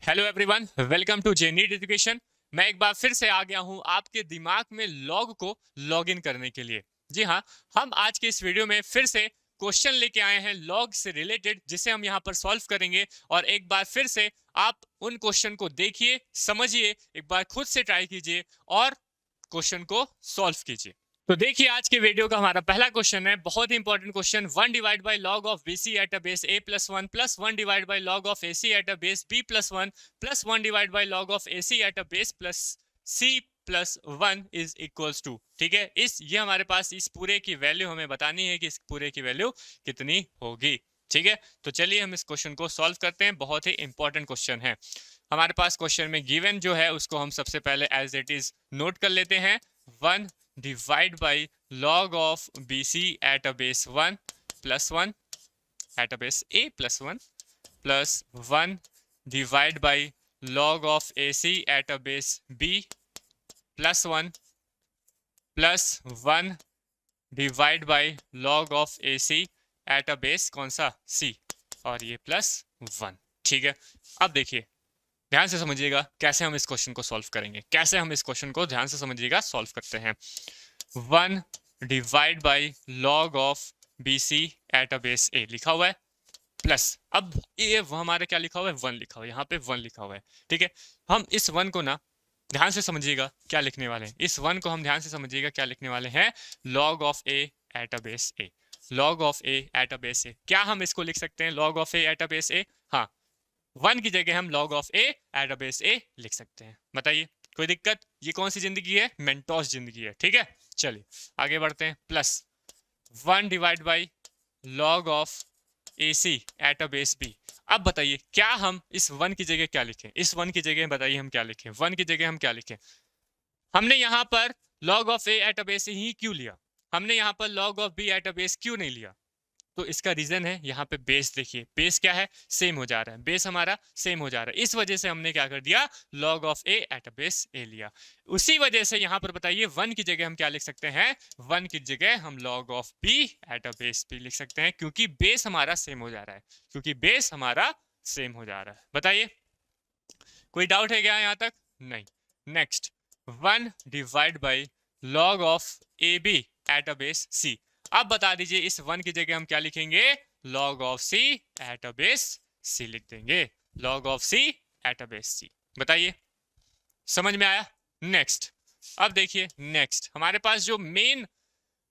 Hello everyone, welcome to जेनीड education. मैं एक बार फिर से आ गया हूं आपके दिमाग में लॉग को लॉग इन करने के लिए। जी हाँ, हम आज के इस वीडियो में फिर से क्वेश्चन लेके आए हैं लॉग से रिलेटेड, जिसे हम यहाँ पर सॉल्व करेंगे। और एक बार फिर से आप उन क्वेश्चन को देखिए, समझिए, एक बार खुद से ट्राई कीजिए और क्वेश्चन को सॉल्व कीजिए। तो देखिए, आज के वीडियो का हमारा पहला क्वेश्चन है, बहुत ही important question. 1 divide by log of B C at a base A plus 1 plus 1 divide by log of A C at a base B plus 1 plus 1 divide by log of A C at a base plus C plus 1 is equals to. ठीक है, ये हमारे पास इस पूरे की value हमें बतानी है कि इस पूरे की वैल्यू कितनी होगी। ठीक है, तो चलिए हम इस क्वेश्चन को सॉल्व करते हैं। बहुत ही इंपॉर्टेंट क्वेश्चन है। हमारे पास क्वेश्चन में गिवन जो है उसको हम सबसे पहले एज इट इज नोट कर लेते हैं। 1 divide by log of BC at a base 1 plus 1 at a base A plus 1 plus 1 divide by log of AC at a base B plus 1 plus 1 divide by log of AC at a base कौन सा C, और ये plus 1। ठीक है, अब देखिए, ध्यान से समझिएगा कैसे हम इस क्वेश्चन को सॉल्व करेंगे। कैसे हम इस क्वेश्चन को ध्यान से समझिएगा सॉल्व करते हैं। 1 divide by log of B C at a base A लिखा हुआ है, प्लस अब ये हमारे क्या लिखा हुआ है, 1 लिखा हुआ है, यहाँ पे 1 लिखा हुआ है। ठीक है, हम इस 1 को ना ध्यान से समझिएगा क्या लिखने वाले हैं। इस 1 को हम ध्यान से समझिएगा क्या लिखने वाले हैं, log of A at a base A. Log of A at a base A, क्या हम इसको लिख सकते हैं log of A at a base A? हाँ, 1 की जगह हम log of A at a base A लिख सकते हैं। बताइए, कोई दिक्कत? ये कौन सी जिंदगी है? मेंटोस जिंदगी है। ठीक है, चलिए आगे बढ़ते हैं। Plus 1 divide by log of A C at a base B. अब बताइए, क्या हम इस 1 की जगह क्या लिखें? इस 1 की जगह बताइए हम क्या लिखें? 1 की जगह हम क्या लिखें? हमने यहाँ पर log of A at a base ही क्यों लिया? हमने यहाँ पर log of B at a base क्यों नहीं लिया? तो इसका रीजन है, यहाँ पे बेस देखिए, बेस क्या है, सेम हो जा रहा है, बेस हमारा सेम हो जा रहा है। इस वजह से हमने क्या कर दिया, log of A at a base A लिया। उसी वजह से यहाँ पर बताइए 1 की जगह हम क्या लिख सकते हैं? 1 की जगह हम log of B at a base B लिख सकते हैं, क्योंकि बेस हमारा सेम हो जा रहा है। क्योंकि बेस हमारा सेम हो जा रहा है। बताइए, कोई डाउट है क्या यहाँ तक? नहीं। Next, 1 divide by log of A B at a base C. अब बता दीजिए, इस 1 की जगह हम क्या लिखेंगे? log of C at a base C लिख देंगे। log of C at a base C. बताइए, समझ में आया? नेक्स्ट, अब देखिए, नेक्स्ट हमारे पास जो मेन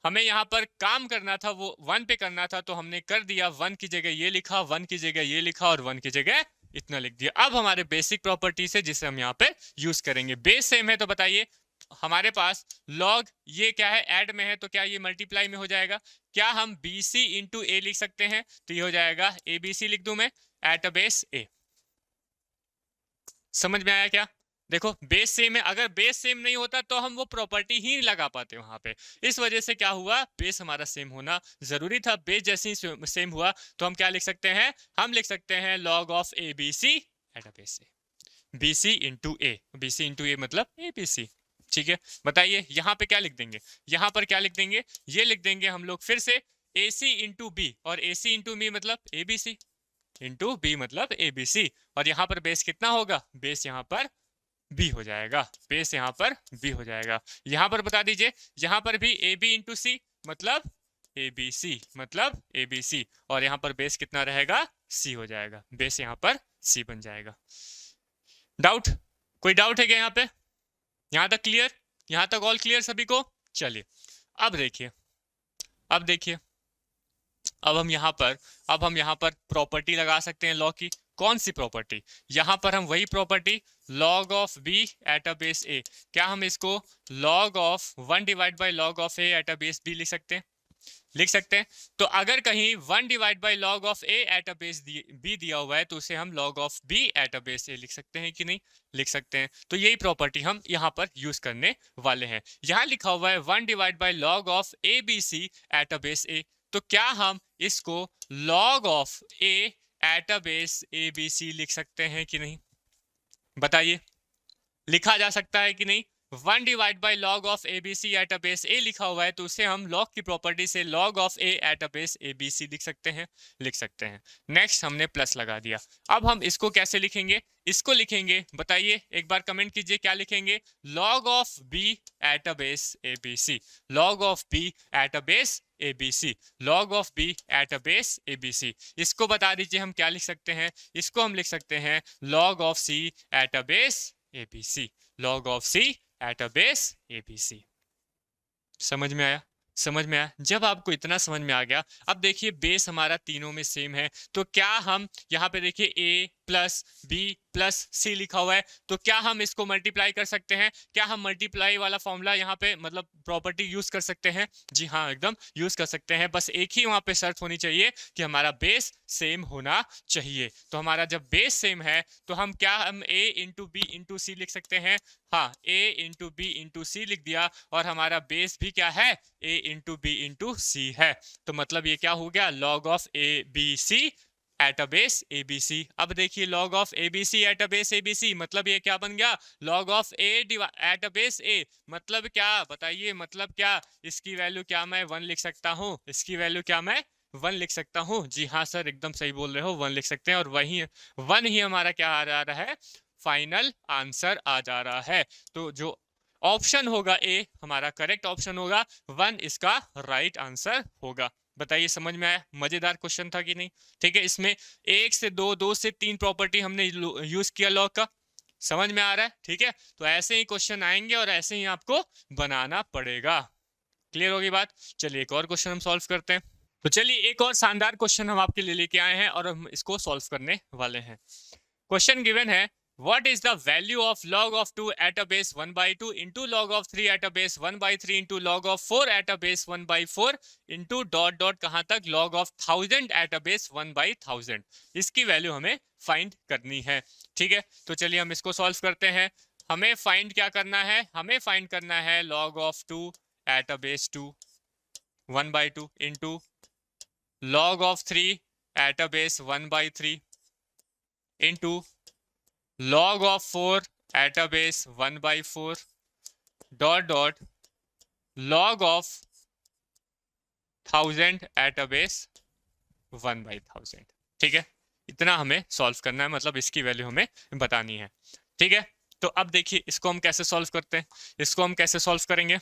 हमें यहाँ पर काम करना था वो 1 पे करना था, तो हमने कर दिया। 1 की जगह ये लिखा, 1 की जगह ये लिखा और 1 की जगह इतना लिख दिया। अब हमारे बेसिक प्रॉपर्टी से जिसे हम यहाँ पे यूज करेंगे, बेस सेम है तो बताइए, हमारे पास लॉग ये क्या है, ऐड में है, तो क्या ये मल्टीप्लाई में हो जाएगा? क्या हम बी सी इंटू ए लिख सकते हैं? तो ये हो जाएगा ए बी सी लिख दूं मैं एट अ बेस ए। समझ में आया क्या? देखो, बेस सेम है, अगर बेस सेम नहीं होता तो हम वो प्रॉपर्टी ही नहीं लगा पाते वहां पे। इस वजह से क्या हुआ, बेस हमारा सेम होना जरूरी था। बेस जैसे ही सेम हुआ तो हम क्या लिख सकते हैं? हम लिख सकते हैं log of A B C at a base A. B C into A, B C into A मतलब ए बी सी। ठीक है, बताइए यहाँ पे क्या लिख देंगे? यहाँ पर क्या लिख देंगे? ये लिख देंगे हम लोग फिर से ए सी इंटू बी, और ए सी इंटू बी मतलब A B C, into B मतलब ए बी सी। और यहाँ पर बेस कितना होगा? बेस यहाँ पर बी हो जाएगा। बेस यहाँ पर बी हो जाएगा। यहाँ पर बता दीजिए, यहाँ पर भी ए बी इंटू सी मतलब ए बी सी, मतलब ए बी सी, और यहाँ पर बेस कितना रहेगा? सी हो जाएगा। बेस यहाँ पर सी बन जाएगा। डाउट? कोई डाउट है क्या यहाँ पे? यहाँ तक क्लियर? यहाँ तक ऑल क्लियर सभी को? चलिए अब देखिए, अब देखिए, अब हम यहाँ पर प्रॉपर्टी लगा सकते हैं लॉ की। कौन सी प्रॉपर्टी? यहाँ पर हम वही property log of b at a base a, क्या हम इसको log of 1 divide by log of a at a base b लिख सकते हैं? लिख सकते हैं। तो अगर कहीं 1 divide by log of a at a base b दिया हुआ है तो उसे हम log of b at a base a लिख सकते हैं कि नहीं? लिख सकते हैं। तो यही प्रॉपर्टी हम यहाँ पर यूज करने वाले हैं। यहाँ लिखा हुआ है 1 divide by log of a b c at a base a, तो क्या हम इसको log of a at a base A B C लिख सकते हैं कि नहीं? बताइए, लिखा जा सकता है कि नहीं? 1 divide by log of A B C at a base A लिखा हुआ है, तो उसे हम लॉग की प्रॉपर्टी से log of A at a base A B C लिख सकते हैं। नेक्स्ट हमने प्लस लगा दिया। अब हम इसको कैसे लिखेंगे? इसको लिखेंगे, बताइए एक बार कमेंट कीजिए क्या लिखेंगे? Log of B at a base A B C, log of B at a base A B C, log of B at a base A B C. इसको बता दीजिए हम क्या लिख सकते हैं? इसको हम लिख सकते हैं log of C at a base A B C, log of C at a base A B C. समझ में आया? समझ में आया? जब आपको इतना समझ में आ गया, अब देखिए बेस हमारा तीनों में सेम है, तो क्या हम यहाँ पे देखिए a प्लस बी प्लस सी लिखा हुआ है, तो क्या हम इसको मल्टीप्लाई कर सकते हैं? क्या हम मल्टीप्लाई वाला फॉर्मूला यहाँ पे मतलब प्रॉपर्टी यूज कर सकते हैं? जी हाँ, एकदम यूज कर सकते हैं। बस एक ही वहां पे शर्त होनी चाहिए कि हमारा बेस सेम होना चाहिए। तो हमारा जब बेस सेम है तो हम क्या, हम a into B into C लिख सकते हैं। हाँ, a into B into C लिख दिया, और हमारा बेस भी क्या है? a into B into C है। तो मतलब ये क्या हो गया? Log of A B C at a base A B C. अब देखिए log of A B C at a base A B C, मतलब ये क्या बन गया? Log of A at a base ए, मतलब क्या बताइए? मतलब क्या? इसकी वैल्यू क्या मैं 1 लिख सकता हूँ? इसकी वैल्यू क्या मैं 1 लिख सकता हूँ? जी हाँ सर, एकदम सही बोल रहे हो, 1 लिख सकते हैं, और वही 1 ही हमारा क्या आ जा रहा है? फाइनल आंसर आ जा रहा है। तो जो ऑप्शन होगा ए हमारा करेक्ट ऑप्शन होगा, 1 इसका राइट आंसर होगा। बताइए समझ में आया? मजेदार क्वेश्चन था कि नहीं? ठीक है, इसमें 1 से 2, 2 से 3 प्रॉपर्टी हमने यूज किया लॉग का। समझ में आ रहा है? ठीक है, तो ऐसे ही क्वेश्चन आएंगे और ऐसे ही आपको बनाना पड़ेगा। क्लियर होगी बात? चलिए एक और क्वेश्चन हम सॉल्व करते हैं। तो चलिए एक और शानदार क्वेश्चन हम आपके लिए लेके आए हैं और हम इसको सॉल्व करने वाले हैं। क्वेश्चन गिवन है, what is the value of log of 2 at a base 1 by 2 into log of 3 at a base 1 by 3 into log of 4 at a base 1 by 4 into dot dot कहां तक log of 1000 at a base 1 by 1000। इसकी value हमें find करनी है। ठीक है, तो चलिए हम इसको सॉल्व करते हैं। हमें फाइंड क्या करना है? हमें फाइंड करना है log of 2 at a base 2 1 by 2 into log of 3 at a base 1 by 3 into log of 4 at a base 1 by 4 dot dot log of 1000 at a base 1 by 1000। ठीक है, इतना हमें सॉल्व करना है, मतलब इसकी वैल्यू हमें बतानी है। ठीक है, तो अब देखिए इसको हम कैसे सॉल्व करते हैं। इसको हम कैसे सॉल्व करेंगे?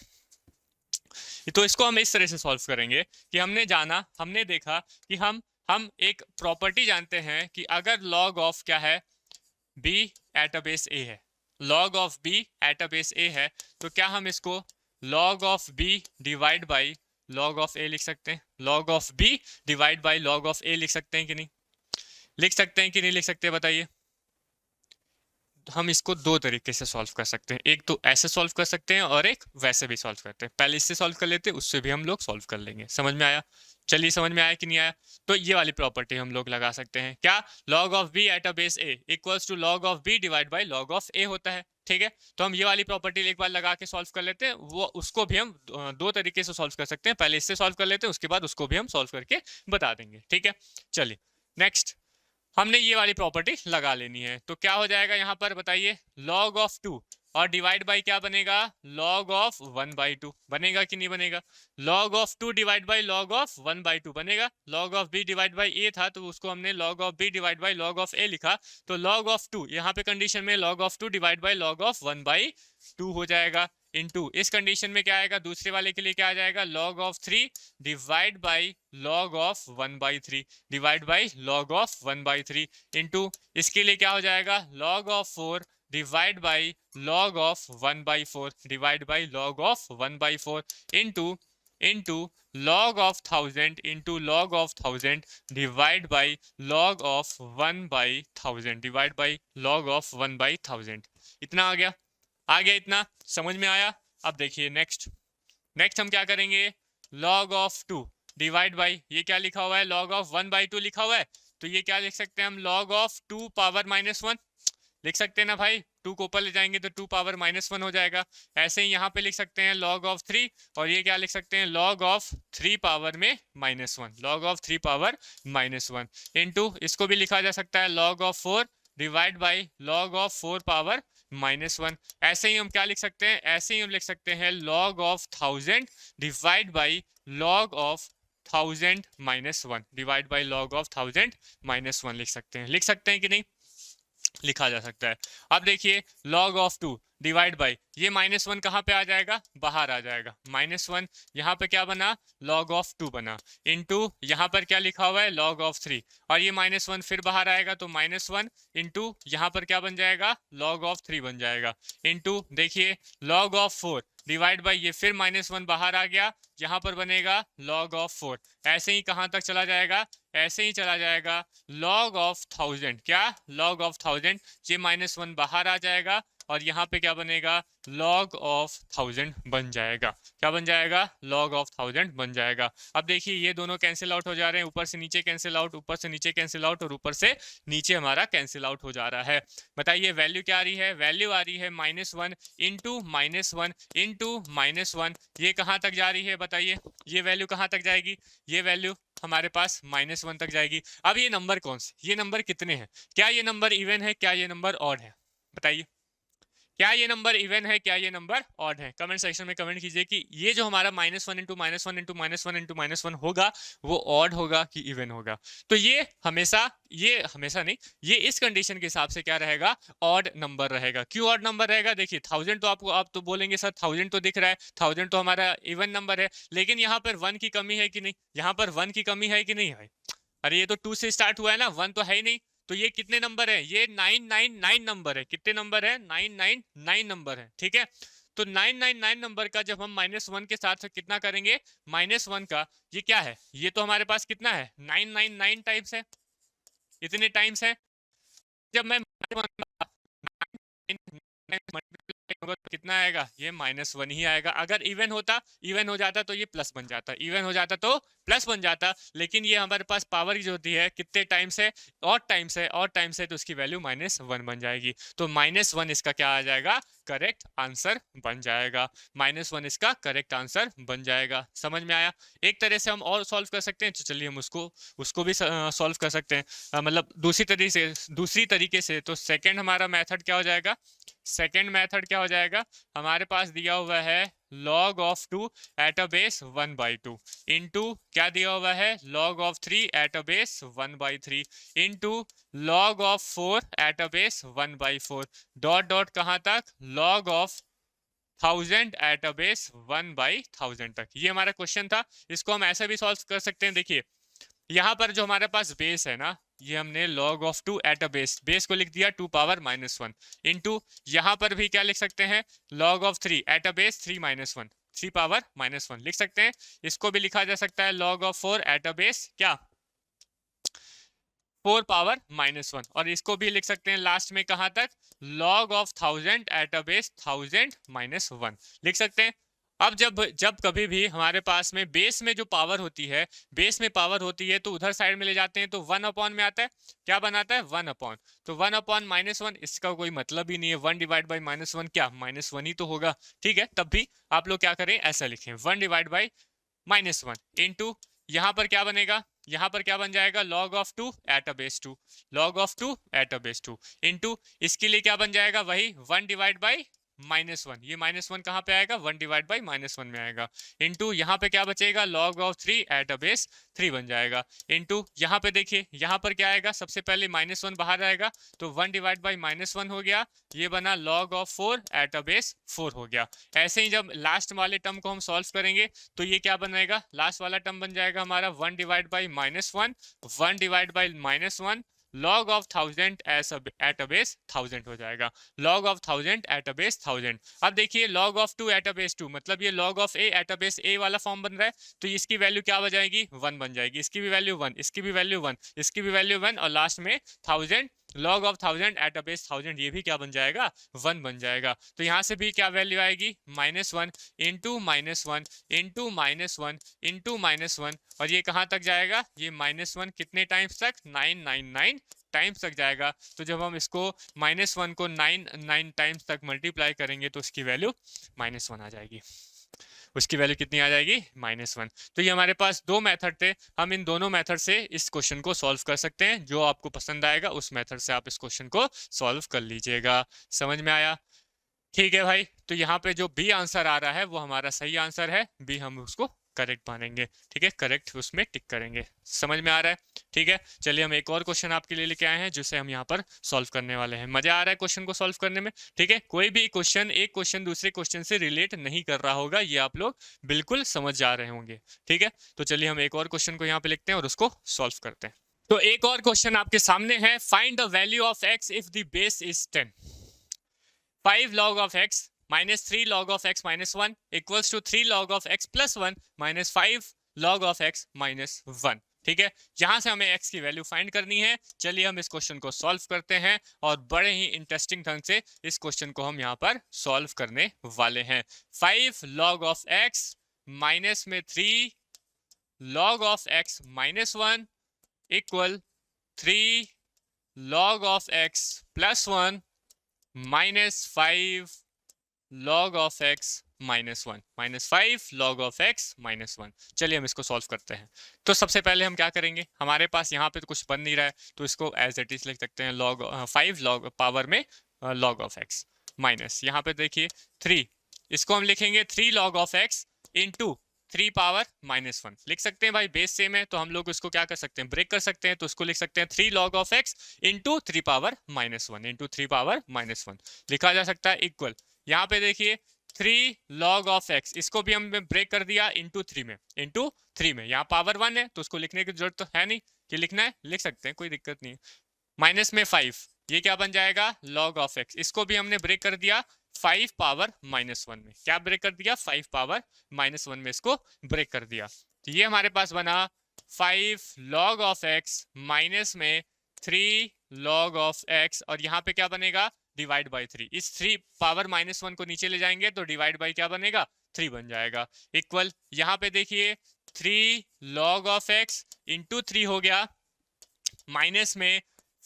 तो इसको हम इस तरह से सॉल्व करेंगे कि हमने देखा कि हम एक प्रॉपर्टी जानते हैं कि अगर log ऑफ क्या है? b at a base a है, log of b at a base a है, तो क्या हम इसको log of b divide by log of a लिख सकते हैं? log of b divide by log of a लिख सकते हैं कि नहीं? लिख सकते हैं कि नहीं लिख सकते? बताइए। हम इसको दो तरीके से सॉल्व कर सकते हैं, एक तो ऐसे सॉल्व कर सकते हैं और एक वैसे भी सॉल्व करते हैं। पहले इससे सॉल्व कर लेते हैं, उससे भी हम लोग सॉल्व कर लेंगे। समझ में आया? चलिए, समझ में आया कि नहीं आया? तो ये वाली प्रॉपर्टी हम लोग लगा सकते हैं, क्या? log of b at a base a equals to log of b divide by log of a होता है। ठीक है, तो हम ये वाली प्रॉपर्टी एक बार लगा के सॉल्व कर लेते हैं। वो उसको भी हम दो तरीके से सॉल्व कर सकते हैं, पहले इससे सॉल्व कर लेते हैं, उसके बाद उसको भी हम सॉल्व करके बता देंगे। ठीक है, चलिए नेक्स्ट हमने ये वाली प्रॉपर्टी लगा लेनी है, तो क्या हो जाएगा यहाँ पर बताइए? log ऑफ 2 और डिवाइड बाई क्या बनेगा? log ऑफ 1 बाई 2 बनेगा कि नहीं बनेगा? log of 2 divide by log of 1 by 2 बनेगा। log of b divide by a था, तो उसको हमने log of b divide by log of a लिखा, तो log ऑफ 2 यहाँ पे कंडीशन में log of 2 divide by log of 1 by 2 हो जाएगा। इनटू इस कंडीशन में क्या आएगा? दूसरे वाले के लिए क्या आ जाएगा? log of 3 divide by log of 1 by 3 divide by log of 1 by 3 into इसके लिए क्या हो जाएगा? log of 4 divide by log of 1 by 4 divide by log of 1 by 4 into log of 1000 into log of 1000 divide by log of 1 by 1000 divide by log of 1 by 1000। इतना आ गया? आ गया इतना? समझ में आया? अब देखिए नेक्स्ट हम क्या करेंगे? log ऑफ 2 डिवाइड बाई, ये क्या लिखा हुआ है? log ऑफ 1 बाई 2 लिखा हुआ है, तो ये क्या लिख सकते हैं हम? log ऑफ 2 पावर -1 लिख सकते हैं ना भाई? 2 को ऊपर ले जाएंगे तो 2 पावर -1 हो जाएगा। ऐसे ही यहाँ पे लिख सकते हैं log ऑफ 3, और ये क्या लिख सकते हैं? log ऑफ 3 पावर में -1, log ऑफ 3 पावर -1 इनटू इसको भी लिखा जा सकता है log of 4 divide by log of 4 power -1। ऐसे ही हम क्या लिख सकते हैं, ऐसे ही हम लिख सकते हैं log of 1000 divide by log of 1000 -1, divide by log of 1000 -1 लिख सकते हैं कि नहीं, लिखा जा सकता है। अब देखिए लॉग ऑफ 2 डिवाइड बाई, ये -1 कहाँ पे आ जाएगा, बाहर आ जाएगा, -1 यहाँ पे क्या बना, लॉग ऑफ 2 बना, इनटू यहाँ पर क्या लिखा हुआ है, लॉग ऑफ 3, और ये -1 फिर बाहर आएगा तो -1 इंटू यहाँ पर क्या बन जाएगा, लॉग ऑफ 3 बन जाएगा, इनटू देखिए लॉग ऑफ 4 डिवाइड बाई, ये फिर -1 बाहर आ गया, यहाँ पर बनेगा लॉग ऑफ 4। ऐसे ही कहाँ तक चला जाएगा, ऐसे ही चला जाएगा लॉग ऑफ 1000, क्या लॉग ऑफ 1000, ये -1 बाहर आ जाएगा और यहाँ पे क्या बनेगा, लॉग ऑफ 1000 बन जाएगा, क्या बन जाएगा, लॉग ऑफ 1000 बन जाएगा। अब देखिए ये दोनों कैंसिल आउट हो जा रहे हैं, ऊपर से नीचे कैंसिल आउट, ऊपर से नीचे कैंसिल आउट, और ऊपर से नीचे हमारा कैंसिल आउट हो जा रहा है। बताइए वैल्यू क्या आ रही है, वैल्यू आ रही है -1 इंटू -1 इंटू -1, ये कहाँ तक जा रही है बताइए, ये वैल्यू कहाँ तक जाएगी, ये वैल्यू हमारे पास -1 तक जाएगी। अब ये नंबर कौन से, ये नंबर कितने हैं, क्या ये नंबर इवन है, क्या ये नंबर ऑड है, बताइए क्या ये नंबर इवन है, क्या ये नंबर ऑड है। कमेंट सेक्शन में कमेंट कीजिए कि ये जो हमारा -1 इंटू -1 इंटू -1 इंटू -1 होगा वो ऑड होगा कि इवन होगा। तो ये हमेशा नहीं, ये इस कंडीशन के हिसाब से क्या रहेगा, ऑड नंबर रहेगा। क्यों ऑड नंबर रहेगा, देखिए 1000 तो आपको, आप तो बोलेंगे सर 1000 तो दिख रहा है, 1000 तो हमारा इवन नंबर है, लेकिन यहाँ पर 1 की कमी है कि नहीं, यहाँ पर 1 की कमी है कि नहीं है, अरे ये तो 2 से स्टार्ट हुआ है ना, 1 तो है ही नहीं, तो ये कितने नंबर है, ये 999 नंबर है, कितने नंबर है, 999 नंबर है, ठीक है। तो 999 नंबर का जब हम -1 के साथ कितना करेंगे, -1 का, ये क्या है, ये तो हमारे पास कितना है, 999 टाइम्स है, इतने टाइम्स है। जब मैं होगा तो कितना आएगा, ये -1 ही आएगा। अगर इवन होता, इवन हो जाता तो ये प्लस बन जाता, इवन हो जाता तो प्लस बन जाता, लेकिन ये हमारे पास पावर जो होती है कितने टाइम्स है, और टाइम्स है, और टाइम्स है, तो उसकी वैल्यू -1 बन जाएगी। तो -1 इसका क्या आ जाएगा, करेक्ट आंसर बन जाएगा, -1 इसका करेक्ट आंसर बन जाएगा। समझ में आया। एक तरह से हम और सॉल्व कर सकते हैं, तो चलिए हम उसको भी सॉल्व कर सकते हैं, मतलब दूसरी तरीके से। तो सेकंड हमारा मेथड क्या हो जाएगा, सेकेंड मेथड क्या हो जाएगा, हमारे पास दिया हुआ है log of 2 eight a base 1/2 into क्या दिया हुआ है, log of 3 eight a base 1/3 into log of 4 eight a base 1/4 dot dot कहाँ तक, log of 1000 eight a base 1/1000 तक। ये हमारा क्वेश्चन था, इसको हम ऐसे भी सॉल्व कर सकते हैं। देखिए यहाँ पर जो हमारे पास बेस है ना, ये हमने log of 2 eight a base को लिख दिया 2 पावर -1 इंटू यहाँ पर भी क्या लिख सकते हैं, log of 3 eight a base 3 -1, 3 power -1 लिख सकते हैं। इसको भी लिखा जा सकता है log of 4 eight a base क्या 4 पावर -1, और इसको भी लिख सकते हैं लास्ट में कहां तक, log of 1000 eight a base 1000 -1 लिख सकते हैं। अब जब जब कभी भी हमारे पास में बेस में जो पावर होती है, बेस में पावर होती है, तो उधर साइड में ले जाते हैं तो 1 अपॉन में आता है, क्या बनाता है 1 अपॉन, तो 1 अपॉन -1 इसका कोई मतलब ही नहीं है, 1 डिवाइड बाई -1 क्या -1 ही तो होगा, ठीक है। तब भी आप लोग क्या करें, ऐसा लिखें 1 डिवाइड बाई -1 इंटू यहाँ पर क्या बनेगा, यहाँ पर क्या बन जाएगा, log of 2 eight a base 2, log of 2 eight a base 2 into इसके लिए क्या बन जाएगा, वही 1 डिवाइड बाई -1, ये -1 कहाँ पे आएगा, 1 डिवाइड बाई -1 में आएगा, इंटू यहाँ पे क्या बचेगा, log of 3 eight a base 3 बन जाएगा, इंटू यहाँ पे देखिए यहाँ पर क्या आएगा, सबसे पहले -1 बाहर आएगा, तो 1 डिवाइड बाई -1 हो गया, ये बना log of 4 eight a base 4 हो गया। ऐसे ही जब लास्ट वाले टर्म को हम सॉल्व करेंगे तो ये क्या बनेगा, लास्ट वाला टर्म बन जाएगा हमारा 1 divide by -1, 1 divide by -1 log of 1000 eight a base 1000 हो जाएगा, log of 1000 eight a base 1000। अब देखिए log of 2 eight a base 2 मतलब ये log of a at a base a वाला फॉर्म बन रहा है, तो इसकी वैल्यू क्या हो जाएगी, 1 बन जाएगी, इसकी भी वैल्यू 1, इसकी भी वैल्यू 1, इसकी भी वैल्यू 1, और लास्ट में 1000 log of 1000 eight a base 1000, ये भी क्या बन जाएगा, 1 बन जाएगा। तो यहाँ से भी क्या वैल्यू आएगी, -1 इंटू -1 इंटू -1 इंटू -1, और ये कहाँ तक जाएगा, ये -1 कितने टाइम्स तक, 999 टाइम्स तक जाएगा। तो जब हम इसको -1 को 9 टाइम्स तक मल्टीप्लाई करेंगे तो इसकी वैल्यू -1 आ जाएगी। उसकी वैल्यू कितनी आ जाएगी, -1। तो ये हमारे पास दो मेथड थे, हम इन दोनों मेथड से इस क्वेश्चन को सॉल्व कर सकते हैं। जो आपको पसंद आएगा उस मेथड से आप इस क्वेश्चन को सॉल्व कर लीजिएगा। समझ में आया? ठीक है भाई, तो यहाँ पे जो बी आंसर आ रहा है वो हमारा सही आंसर है, बी हम उसको करेक्ट मानेंगे। ठीक है, करेक्ट उसमें टिक करेंगे। समझ में आ रहा है? ठीक है, चलिए हम एक और क्वेश्चन आपके लिए लेके आए हैं जिसे हम यहाँ पर सॉल्व करने वाले हैं। मजा आ रहा है क्वेश्चन को सॉल्व करने में? ठीक है, कोई भी क्वेश्चन, एक क्वेश्चन दूसरे क्वेश्चन से रिलेट नहीं कर रहा होगा, ये आप लोग बिल्कुल समझ जा रहे होंगे। ठीक है, तो चलिए हम एक और क्वेश्चन को यहाँ पे लिखते हैं और उसको सॉल्व करते हैं। तो एक और क्वेश्चन आपके सामने है, find the value of x if the base is 10। 5 log of x minus 3 log of x minus 1 equals to 3 log of x plus 1 minus 5 log of x minus 1। ठीक है, यहां से हमें x की वैल्यू फाइंड करनी है। चलिए हम इस क्वेश्चन को सॉल्व करते हैं और बड़े ही इंटरेस्टिंग ढंग से इस क्वेश्चन को हम यहां पर सॉल्व करने वाले हैं। 5 log of x माइनस में 3 log of x minus 1 equal 3 log of x plus 1 -5 log of x -1, -5 log of x -1। चलिए हम इसको सॉल्व करते हैं। तो सबसे पहले हम क्या करेंगे, हमारे पास यहाँ पे तो कुछ बन नहीं रहा है, तो इसको एज इट इज लिख सकते हैं, log 5 log पावर में log of x माइनस, यहाँ पे देखिए 3, इसको हम लिखेंगे 3 log of x into 3 power -1 लिख सकते हैं। भाई बेस सेम है तो हम लोग उसको क्या कर सकते हैं, ब्रेक कर सकते हैं। तो उसको लिख सकते हैं 3 log of x into 3 power -1 into 3 power -1 लिखा जा सकता है इक्वल, यहाँ पे देखिए 3 log of x, इसको भी हम ब्रेक कर दिया इंटू 3 में, इंटू 3 में, यहाँ पावर 1 है तो उसको लिखने की जरूरत तो है नहीं, कि लिखना है लिख सकते हैं, कोई दिक्कत नहीं है। माइनस में 5, ये क्या बन जाएगा, log of x, इसको भी हमने ब्रेक कर दिया 5 पावर -1 में, क्या ब्रेक कर दिया, 5 पावर -1 में इसको ब्रेक कर दिया। तो ये हमारे पास बना 5 log of x माइनस में 3 log of x, और यहाँ पे क्या बनेगा, डिवाइड बाई 3। इस 3 पावर -1 को नीचे ले जाएंगे तो डिवाइड बाई क्या बनेगा, 3 बन जाएगा इक्वल, यहाँ पे देखिए 3 log of x इंटू 3 हो गया माइनस में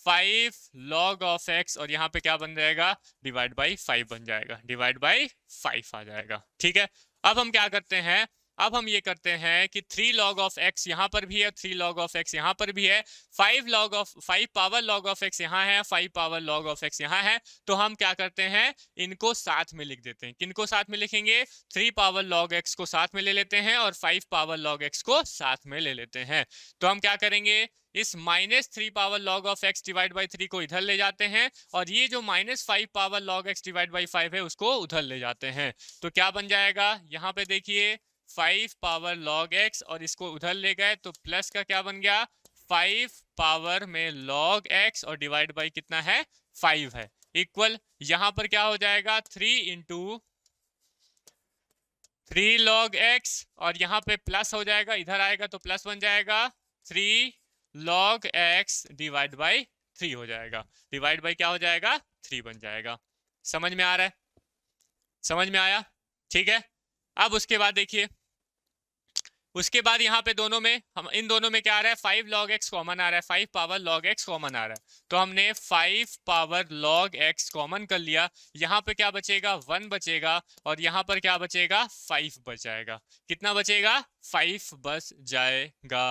5 log of x, और यहाँ पे क्या बन जाएगा, डिवाइड बाई 5 बन जाएगा, डिवाइड बाई 5 आ जाएगा। ठीक है, अब हम क्या करते हैं, अब हम ये करते हैं कि 3 log of x यहाँ पर भी है, 3 log of x यहाँ पर भी है, 5 पावर log of x यहाँ है, 5 पावर log of x यहाँ है, तो हम क्या करते हैं, इनको साथ में लिख देते हैं। किनको साथ में लिखेंगे, 3 पावर log x को साथ में ले लेते हैं और 5 पावर log x को साथ में ले लेते हैं। तो हम क्या करेंगे, इस -3 power log of x divide by 3 को इधर ले जाते हैं, और ये जो -5 power log x divide by 5 है उसको उधर ले जाते हैं। तो क्या बन जाएगा, यहाँ पे देखिए 5 पावर log x, और इसको उधर ले गए तो प्लस का क्या बन गया, 5 पावर में log x, और डिवाइड बाई कितना है, 5 है इक्वल, यहाँ पर क्या हो जाएगा 3 इंटू 3 log x, और यहाँ पे प्लस हो जाएगा, इधर आएगा तो प्लस बन जाएगा 3 log x डिवाइड बाई 3 हो जाएगा, डिवाइड बाई क्या हो जाएगा, 3 बन जाएगा। समझ में आ रहा है, समझ में आया? ठीक है, अब उसके बाद देखिए, उसके बाद यहाँ पे दोनों में, हम इन दोनों में क्या आ रहा है, 5 log x कॉमन आ रहा है, 5 पावर log x कॉमन आ रहा है, तो हमने 5 पावर log x कॉमन कर लिया। यहाँ पे क्या बचेगा, 1 बचेगा, और यहाँ पर क्या बचेगा, 5 बच जाएगा। कितना बचेगा, 5 बच जाएगा।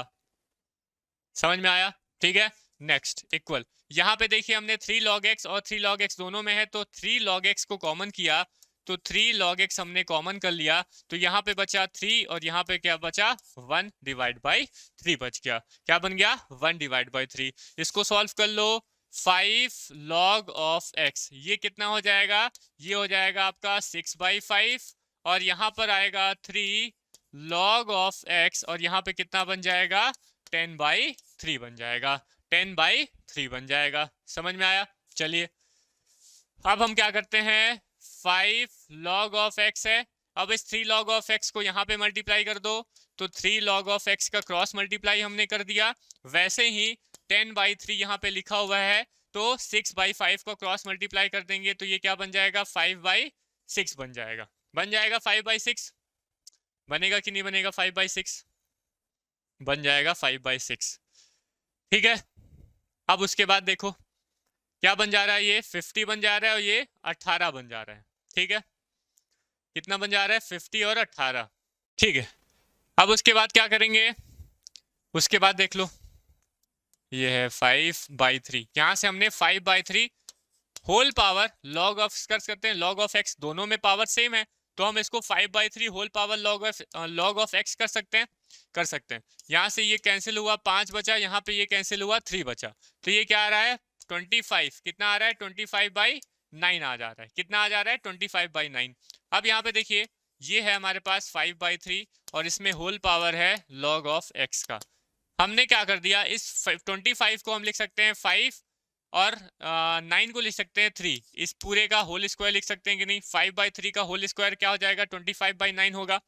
समझ में आया? ठीक है, नेक्स्ट इक्वल, यहाँ पे देखिए हमने 3 log x और 3 log x दोनों में है, तो 3 log x को कॉमन किया, तो 3 log x हमने कॉमन कर लिया, तो यहाँ पे बचा 3, और यहाँ पे क्या बचा, 1 डिवाइड बाई 3 बच गया। क्या बन गया, 1 डिवाइड बाई 3। इसको सॉल्व कर लो, 5 log of x, ये कितना हो जाएगा, ये हो जाएगा आपका 6/5, और यहाँ पर आएगा 3 log of x, और यहाँ पे कितना बन जाएगा, 10/3 बन जाएगा, 10/3 बन जाएगा। समझ में आया? चलिए अब हम क्या करते हैं, 5 log of x है, अब इस 3 log of x को यहाँ पे मल्टीप्लाई कर दो, तो 3 log of x का क्रॉस मल्टीप्लाई हमने कर दिया। वैसे ही 10/3 यहाँ पे लिखा हुआ है, तो 6/5 को क्रॉस मल्टीप्लाई कर देंगे, तो ये क्या बन जाएगा, 5/6 बन जाएगा। बन जाएगा 5/6, बनेगा कि नहीं बनेगा, 5/6 बन जाएगा, 5/6। ठीक है, अब उसके बाद देखो क्या बन जा रहा है, ये 50 बन जा रहा है, और ये 18 बन जा रहा है। ठीक है, कितना बन जा रहा है, 50 और 18। ठीक है, अब उसके बाद क्या करेंगे, उसके बाद देख लो ये है 5/3, यहाँ से हमने 5/3 होल पावर लॉग ऑफ कर सकते हैं, लॉग ऑफ एक्स, दोनों में पावर सेम है तो हम इसको 5/3 whole power log of x कर सकते हैं। यहाँ से ये कैंसिल हुआ, 5 बचा, यहाँ पे ये कैंसिल हुआ, 3 बचा, तो ये क्या आ रहा है 25, कितना आ रहा है 25/9 आ जा रहा है, कितना आ जा रहा है 25/9। अब यहाँ पे देखिए ये है हमारे पास 5/3 और इसमें होल पावर है लॉग ऑफ एक्स का। हमने क्या कर दिया, इस 25 को हम लिख सकते हैं 5 और 9 को लिख सकते हैं 3, इस पूरे का होल स्क्वायर लिख सकते हैं कि नहीं। 5/3 का होल स्क्वायर क्या हो जाएगा 25/9 होगा,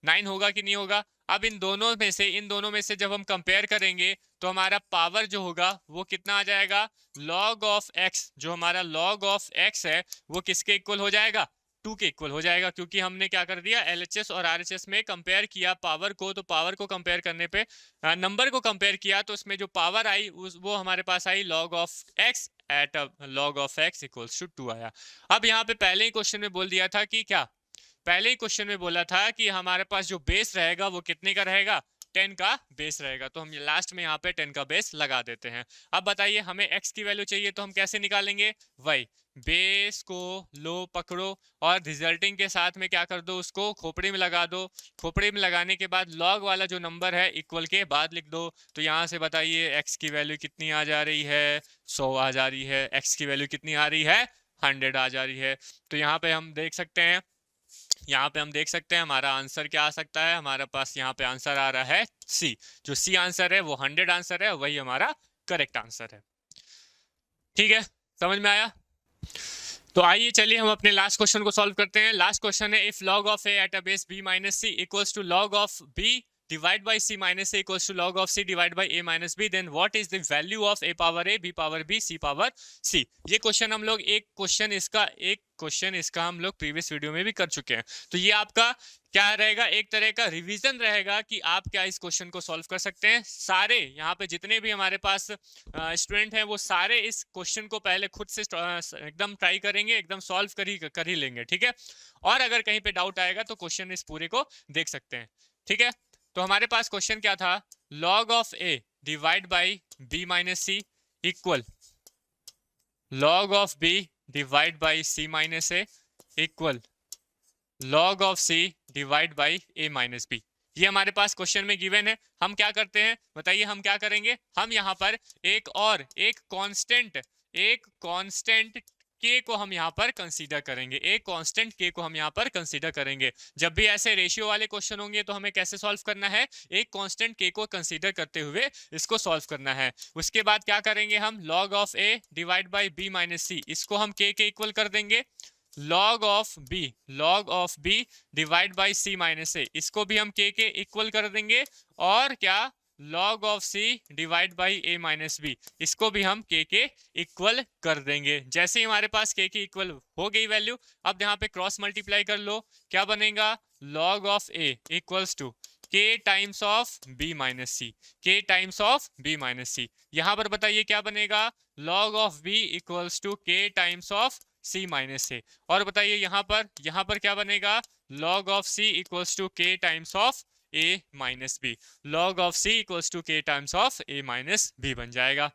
9 होगा कि नहीं होगा। अब इन दोनों में से जब हम कंपेयर करेंगे तो हमारा पावर जो होगा वो कितना आ जाएगा, लॉग ऑफ एक्स, जो हमारा लॉग ऑफ एक्स है वो किसके इक्वल हो जाएगा, 2 के इक्वल हो जाएगा, क्योंकि हमने क्या कर दिया LHS और RHS में कंपेयर किया पावर को, तो पावर को कंपेयर करने पे नंबर को कंपेयर किया तो उसमें जो पावर आई वो हमारे पास आई log of X at log of X equals to 2 आया। अब यहाँ पे पहले ही क्वेश्चन में बोल दिया था कि क्या, पहले ही क्वेश्चन में बोला था कि हमारे पास जो बेस रहेगा वो कितने का रहेगा, 10 का बेस रहेगा, तो हम लास्ट में यहाँ पे 10 का बेस लगा देते हैं। अब बताइए हमें x की वैल्यू चाहिए तो हम कैसे निकालेंगे, वही बेस को लो पकड़ो और रिजल्टिंग के साथ में क्या कर दो, उसको खोपड़ी में लगा दो, खोपड़ी में लगाने के बाद लॉग वाला जो नंबर है इक्वल के बाद लिख दो। तो यहाँ से बताइए x की वैल्यू कितनी आ जा रही है, 100 आ जा रही है, x की वैल्यू कितनी आ रही है, 100 आ जा रही है। तो यहाँ पे हम देख सकते हैं, यहाँ पे हम देख सकते हैं हमारा आंसर क्या आ सकता है, हमारे पास यहाँ पे आंसर आ रहा है सी, जो सी आंसर है वो 100 आंसर है, वही हमारा करेक्ट आंसर है। ठीक है, समझ में आया। तो आइए चलिए हम अपने लास्ट क्वेश्चन को सॉल्व करते हैं। लास्ट क्वेश्चन है if log of A at a base b minus C equals to log of b divide by c minus a equals to log of c divide by a minus b, then what is the value of a power a, b power b, c power c। ये question हम लोग एक question इसका हम लोग previous video में भी कर चुके हैं। तो ये आपका क्या रहेगा, एक तरह का रिवीजन रहेगा कि आप क्या इस क्वेश्चन को सॉल्व कर सकते हैं। सारे यहाँ पे जितने भी हमारे पास स्टूडेंट हैं वो सारे इस क्वेश्चन को पहले खुद से एकदम ट्राई करेंगे, एकदम सॉल्व कर ही लेंगे, ठीक है। और अगर कहीं पे डाउट आएगा तो क्वेश्चन इस पूरे को देख सकते हैं, ठीक है। तो हमारे पास क्वेश्चन क्या था, log of A divide by B minus C equal log of B divide by C minus A equal log of C divide by A minus B. ये हमारे पास क्वेश्चन में गिवन है। हम क्या करते हैं बताइए, हम क्या करेंगे, हम यहाँ पर एक कांस्टेंट के को हम यहाँ पर कंसीडर करेंगे, एक कांस्टेंट के को हम यहाँ पर कंसीडर करेंगे। जब भी ऐसे रेशियो वाले क्वेश्चन होंगे तो हमें कैसे सॉल्व करना है, एक कांस्टेंट के को कंसीडर करते हुए इसको सॉल्व करना है। उसके बाद क्या करेंगे, हम log of A divide by B minus C, इसको हम के इक्वल कर देंगे। Log of B divide by C minus A, इसको भी हम के इक्वल कर देंगे। और क्या, log of C divide by A minus B, इसको भी हम के इक्वल कर देंगे। जैसे ही हमारे पास के इक्वल हो गई वैल्यू, अब यहाँ पे क्रॉस मल्टीप्लाई कर लो, क्या बनेगा, log of A equals to K times of B minus C, K times of B minus C. यहाँ पर बताइए क्या बनेगा, log of B equals to K times of C minus A. और बताइए यहाँ पर क्या बनेगा, log of C equals to K times of A minus B, log of C equals to K times of A minus B बन जाएगा।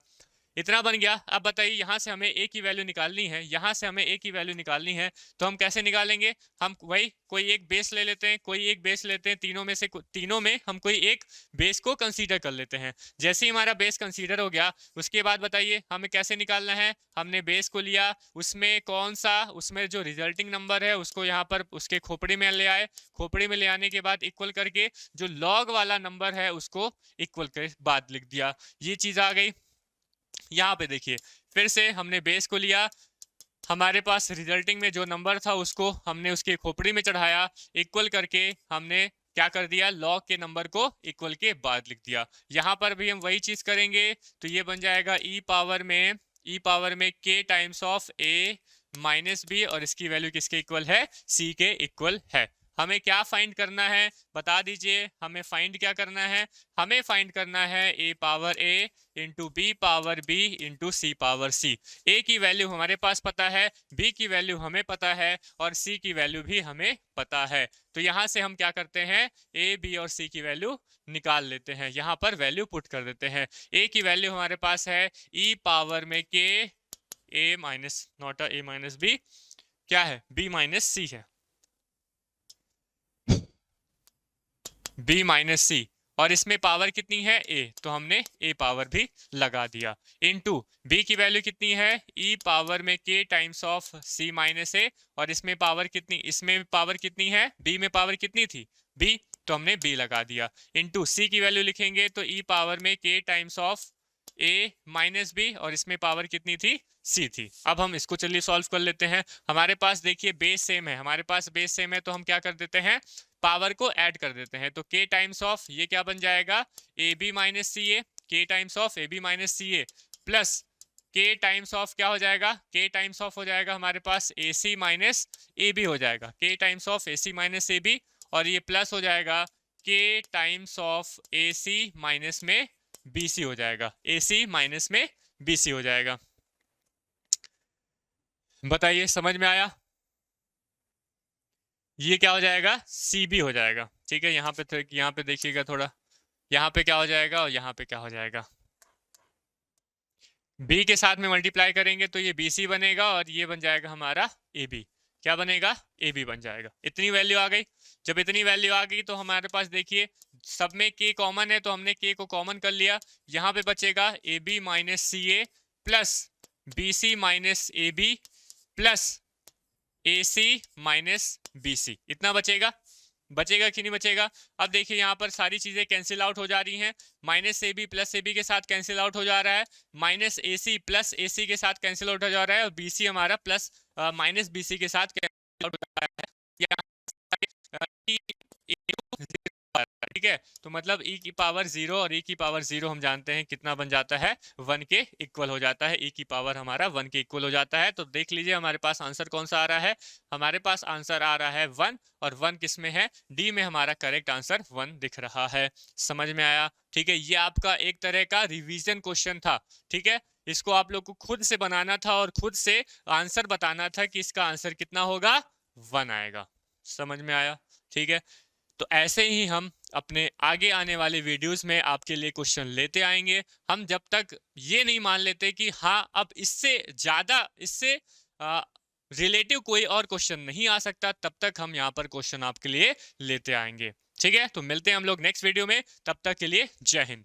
इतना बन गया। अब बताइए यहाँ से हमें ए की वैल्यू निकालनी है, यहाँ से हमें ए की वैल्यू निकालनी है, तो हम कैसे निकालेंगे, हम वही कोई एक बेस ले लेते हैं, तीनों में हम कोई एक बेस को कंसीडर कर लेते हैं। जैसे ही हमारा बेस कंसीडर हो गया, उसके बाद बताइए हमें कैसे निकालना है, हमने बेस को लिया, उसमें जो रिजल्टिंग नंबर है उसको यहाँ पर उसके खोपड़ी में ले आए, खोपड़ी में ले आने के बाद इक्वल करके जो लॉग वाला नंबर है उसको इक्वल के बाद लिख दिया, ये चीज आ गई। यहाँ पे देखिए फिर से हमने बेस को लिया, हमारे पास रिजल्टिंग में जो नंबर था उसको हमने उसके खोपड़ी में चढ़ाया, इक्वल करके हमने क्या कर दिया, लॉग के नंबर को इक्वल के बाद लिख दिया। यहाँ पर भी हम वही चीज करेंगे, तो ये बन जाएगा ई पावर में K times of A minus B, और इसकी वैल्यू किसके इक्वल है, सी के इक्वल है। हमें क्या फाइंड करना है, बता दीजिए। हमें फाइंड क्या करना है, हमें फाइंड करना है a power a into B power b into C power c। a की वैल्यू हमारे पास पता है, b की वैल्यू हमें पता है और c की वैल्यू भी हमें पता है। तो यहां से हम क्या करते हैं, a b और c की वैल्यू निकाल लेते हैं, यहां पर वैल्यू पुट कर देते हैं। a की वैल्यू हमारे पास है e पावर में k a minus not a minus b, क्या है b माइनस c है, b माइनस सी, और इसमें पावर कितनी है a, तो हमने a पावर भी लगा दिया। इनटू b की वैल्यू कितनी है, e पावर में k times of c minus a, और इसमें पावर कितनी, इसमें पावर कितनी है, b में पावर कितनी थी b, तो हमने b लगा दिया। इनटू c की वैल्यू लिखेंगे तो e पावर में k times of a minus B, और इसमें पावर कितनी थी c थी। अब हम इसको चलिए सॉल्व कर लेते हैं। हमारे पास देखिए बेस सेम है, हमारे पास बेस सेम है, तो हम क्या कर देते हैं, पावर को ऐड कर देते हैं। तो k टाइम्स ऑफ ये क्या बन जाएगा, ए B minus C A, K times of A B minus C A plus k times of क्या हो जाएगा, k टाइम्स ऑफ हो जाएगा हमारे पास ए सी माइनस ए बी हो जाएगा, k times of A C minus A B, और ये प्लस हो जाएगा k times of A C minus में बी सी हो जाएगा, ए सी माइनस में बी सी हो जाएगा। बताइए समझ में आया, ये क्या हो जाएगा, सी बी हो जाएगा। ठीक है, यहाँ पे देखिएगा थोड़ा, यहाँ पे क्या हो जाएगा और यहाँ पे क्या हो जाएगा, b के साथ में मल्टीप्लाई करेंगे तो ये bc बनेगा, और ये बन जाएगा हमारा ab, क्या बनेगा, ab बन जाएगा। इतनी वैल्यू आ गई। जब इतनी वैल्यू आ गई तो हमारे पास देखिए सब में k कॉमन है, तो हमने k को कॉमन कर लिया। यहाँ पे बचेगा ab minus C A plus B C minus A B plus A C minus B C, इतना बचेगा। बचेगा कि नहीं बचेगा। अब देखिए यहाँ पर सारी चीजें कैंसिल आउट हो जा रही हैं, minus A B plus A B के साथ कैंसिल आउट हो जा रहा है, minus A C plus A सी के साथ कैंसिल आउट हो जा रहा है, और बी सी हमारा प्लस माइनस बी सी के साथ कैंसिल आउट हो जा रहा है। ठीक है, तो मतलब e की पावर 0 और e की पावर 0 हम जानते हैं कितना बन जाता है, 1 के इक्वल हो जाता है, e की पावर हमारा 1 के इक्वल हो जाता है। तो देख लीजिए हमारे पास आंसर कौन सा आ रहा है, हमारे पास आंसर आ रहा है 1, और 1 किस में है, डी में हमारा करेक्ट आंसर 1 दिख रहा है। समझ में आया। ठीक है, ये आपका एक तरह का रिवीजन क्वेश्चन था। ठीक है, इसको आप लोग को खुद से बनाना था और खुद से आंसर बताना था कि इसका आंसर कितना होगा, 1 आएगा। समझ में आया। ठीक है, तो ऐसे ही हम अपने आगे आने वाले वीडियोस में आपके लिए क्वेश्चन लेते आएंगे। हम जब तक ये नहीं मान लेते कि हाँ अब इससे ज्यादा, इससे रिलेटिव कोई और क्वेश्चन नहीं आ सकता, तब तक हम यहाँ पर क्वेश्चन आपके लिए लेते आएंगे। ठीक है, तो मिलते हैं हम लोग नेक्स्ट वीडियो में, तब तक के लिए जय हिंद।